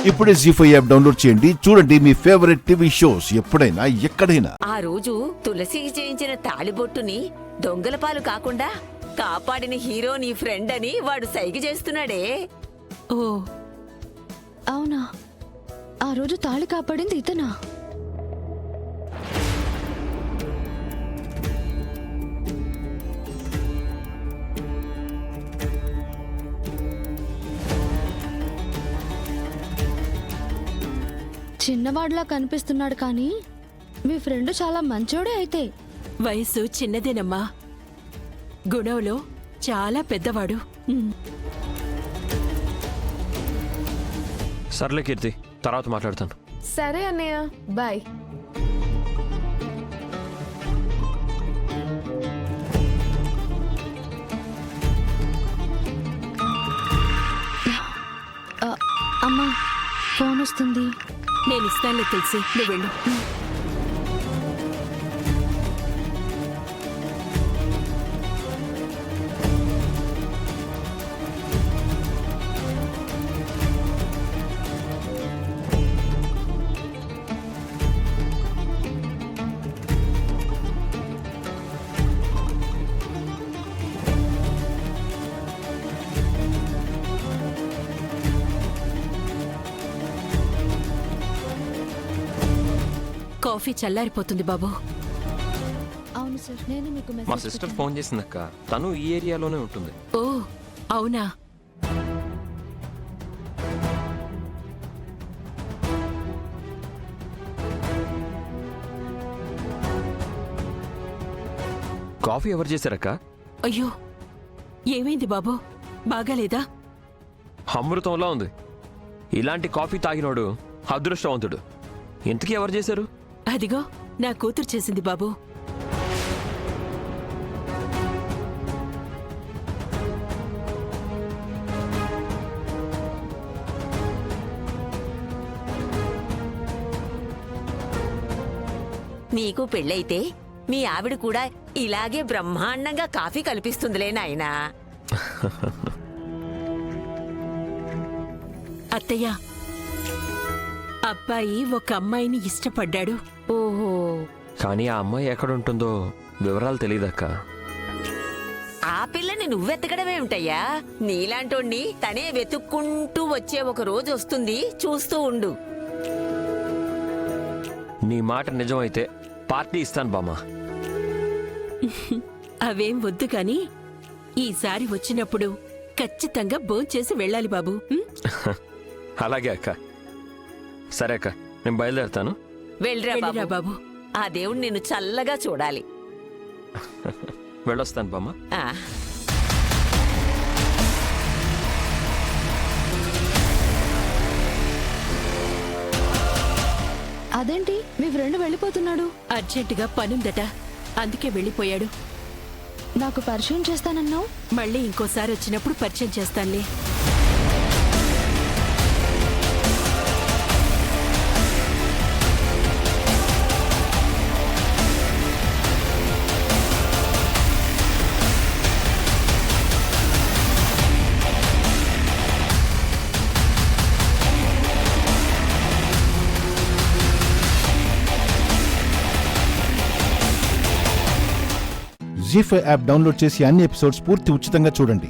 ఇప్పుడే జీ5 app download చేయండి. చూడండి మీ ఫేవరెట్ టీవీ షోస్ ఎప్పుడైనా ఎక్కడైనా. ఆ రోజు తులసికి చేయించిన తాళిబొట్టుని దొంగల పాలు కాకుండా కాపాడిన హీరో నీ ఫ్రెండ్ అని వాడు సైగ చేస్తున్నాడే. ఓ అవునా? ఆ రోజు తాళి కాపాడింది ఇతనా? చిన్నవాడిలా కనిపిస్తున్నాడు కానీ మీ ఫ్రెండ్ చాలా మంచోడే అయితే. వయసు చిన్నదేనమ్మా, గుణంలో చాలా పెద్దవాడు. సర్లే కీర్తి, తర్వాత మాట్లాడతాను. సరే అన్నయ్య, బాయ్. అమ్మా ఫోన్ వస్తుంది. నేను ఇస్తానులే తెలిసి, నువ్వు వెళ్ళు. కాఫీ చల్లారిపోతుంది బాబు. అవును సార్, నేను మీకు మా మెసేజ్ సిస్టర్ పెట్టాను. ఫోన్ చేసిందక్క, తను ఈ ఏరియాలోనే ఉంటుంది. ఓ అవునా? కాఫీ ఎవరు చేశారక్క? అయ్యో, ఏమైంది బాబు? బాగాలేదా? అమృతంలా ఉంది. ఇలాంటి కాఫీ తాగినోడు అదృష్టవంతుడు. ఇంతకీ ఎవరు చేశారు? అదిగో నా కూతురు చేసింది బాబు. నీకు పెళ్ళైతే మీ ఆవిడ కూడా ఇలాగే బ్రహ్మాండంగా కాఫీ కల్పిస్తుందిలే నాయనా. అత్తయ్య, అబ్బాయి ఒక అమ్మాయిని ఇష్టపడ్డాడు. ఓహో, కానీ ఆ అమ్మాయి ఎక్కడుంటుందో వివరాలు తెలియదక్క. ఆ పిల్లని నువ్వెతకడమేమిటయ్యా? నీలాంటోణ్ణి తనే వెతుక్కుంటూ వచ్చే ఒక రోజు వస్తుంది, చూస్తూ ఉండు. నీ మాట నిజమైతే పార్టీ ఇస్తాను బామ్మా. అవేం వద్దు కాని ఈసారి వచ్చినప్పుడు ఖచ్చితంగా భోంచేసి వెళ్ళాలి బాబు. అలాగే అక్క. సరే అక్క, నేను బయలుదేరుతాను. వెళ్ళరా వెళ్ళిరా బాబు. బాబు. ఆ దేవుడు నిన్ను చల్లగా చూడాలి. వెళ్ళొస్తాను బామ్మ. ఆ అదేంటి మీ ఫ్రెండ్ వెళ్ళిపోతున్నాడు? అర్జెంటుగా పనుందట, అందుకే వెళ్ళిపోయాడు. నాకు పరిచయం చేస్తానన్నావు. మళ్ళీ ఇంకోసారి వచ్చినప్పుడు పరిచయం చేస్తానులే. జీ5 యాప్ డౌన్లోడ్ చేసి అన్ని ఎపిసోడ్స్ పూర్తి ఉచితంగా చూడండి.